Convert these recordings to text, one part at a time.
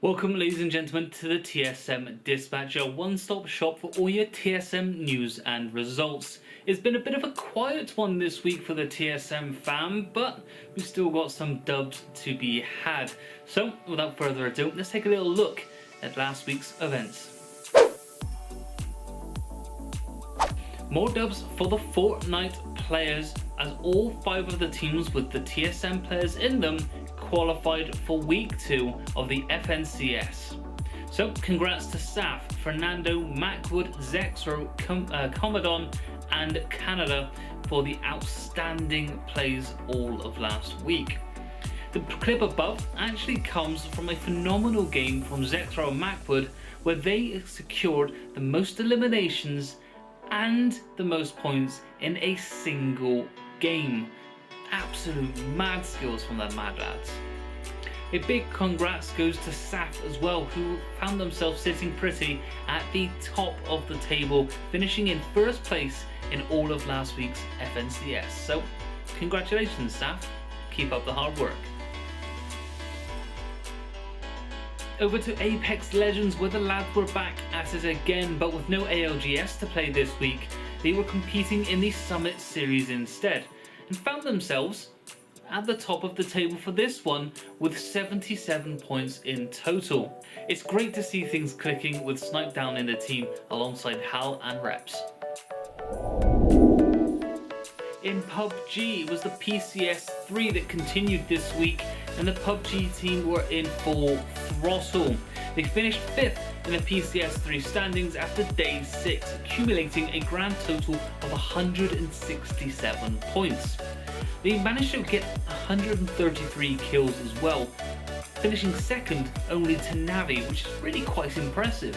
Welcome, ladies and gentlemen, to the TSM Dispatch, your one-stop shop for all your TSM news and results. It's been a bit of a quiet one this week for the TSM fam, but we've still got some dubs to be had. So, without further ado, let's take a little look at last week's events. More dubs for the FORTNITE players, as all 5 of the teams with the TSM players in them qualified for week 2 of the FNCS. So congrats to Saf, Fernando, Macwood, Zexro, Commodon and Canada for the outstanding plays all of last week. The clip above actually comes from a phenomenal game from Zexro and Macwood, where they secured the most eliminations and the most points in a single game. Absolute mad skills from their mad lads. A big congrats goes to Saf as well, who found themselves sitting pretty at the top of the table, finishing in first place in all of last week's FNCS. So congratulations Saf, keep up the hard work. Over to Apex Legends, where the lads were back at it again, but with no ALGS to play this week. They were competing in the Summit Series instead, and found themselves at the top of the table for this one with 77 points in total. It's great to see things clicking with Snipe down in the team alongside Hal and Reps. In PUBG, it was the PCS 3 that continued this week, and the PUBG team were in full throttle. They finished 5th in the PCS 3 standings after day 6, accumulating a grand total of 167 points. They managed to get 133 kills as well, finishing 2nd only to Navi, which is really quite impressive.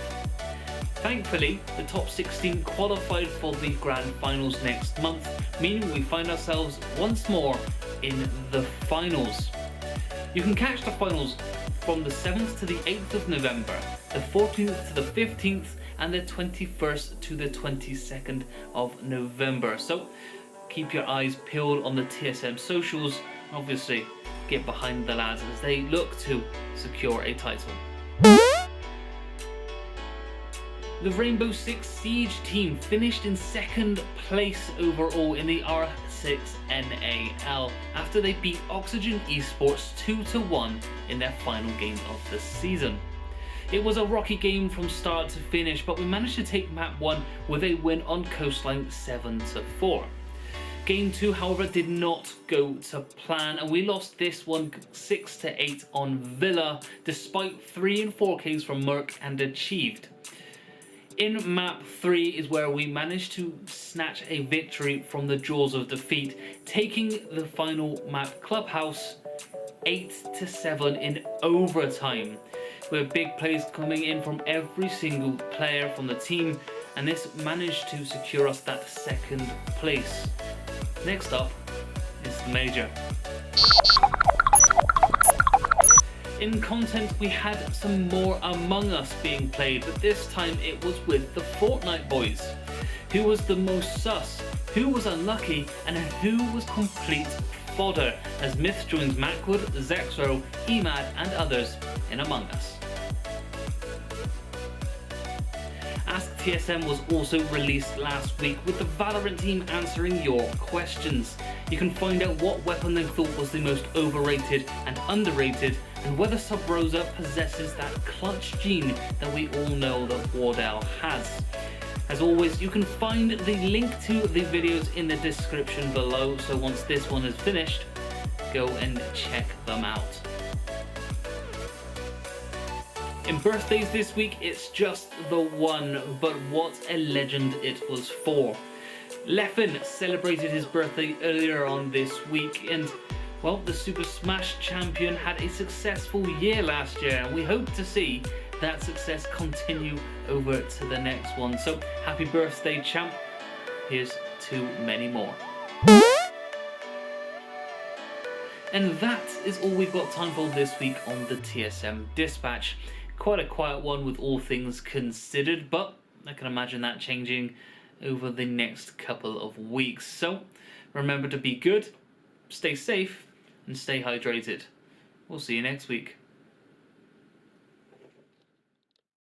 Thankfully, the top 16 qualified for the grand finals next month, meaning we find ourselves once more in the finals. You can catch the finals from the 7th to the 8th of November, the 14th to the 15th, and the 21st to the 22nd of November. So keep your eyes peeled on the TSM socials, and obviously get behind the lads as they look to secure a title. The Rainbow Six Siege team finished in 2nd place overall in the R6 NAL after they beat Oxygen Esports 2-1 in their final game of the season. It was a rocky game from start to finish, but we managed to take map 1 with a win on Coastline 7-4. Game 2, however, did not go to plan, and we lost this one 6-8 on Villa, despite 3 and 4Ks from Merc and Achieved. In map 3 is where we managed to snatch a victory from the jaws of defeat, taking the final map Clubhouse 8-7 in overtime, with big plays coming in from every single player from the team, and this managed to secure us that 2nd place. Next up is the Major. In content, we had some more Among Us being played, but this time it was with the FORTNITE boys. Who was the most sus, who was unlucky, and who was complete fodder, as Myth joins Macwood, Zexro, Emad and others in Among Us. Ask TSM was also released last week, with the Valorant team answering your questions. You can find out what weapon they thought was the most overrated and underrated, and whether Sub Rosa possesses that clutch gene that we all know that Wardell has. As always, you can find the link to the videos in the description below, so once this one is finished, go and check them out. In birthdays this week, it's just the one, but what a legend it was for. Leffen celebrated his birthday earlier on this week, and well, the Super Smash champion had a successful year last year, and we hope to see that success continue over to the next one. So happy birthday, champ. Here's to many more. And that is all we've got time for this week on the TSM Dispatch. Quite a quiet one with all things considered, but I can imagine that changing over the next couple of weeks. So remember to be good, stay safe, and stay hydrated. We'll see you next week.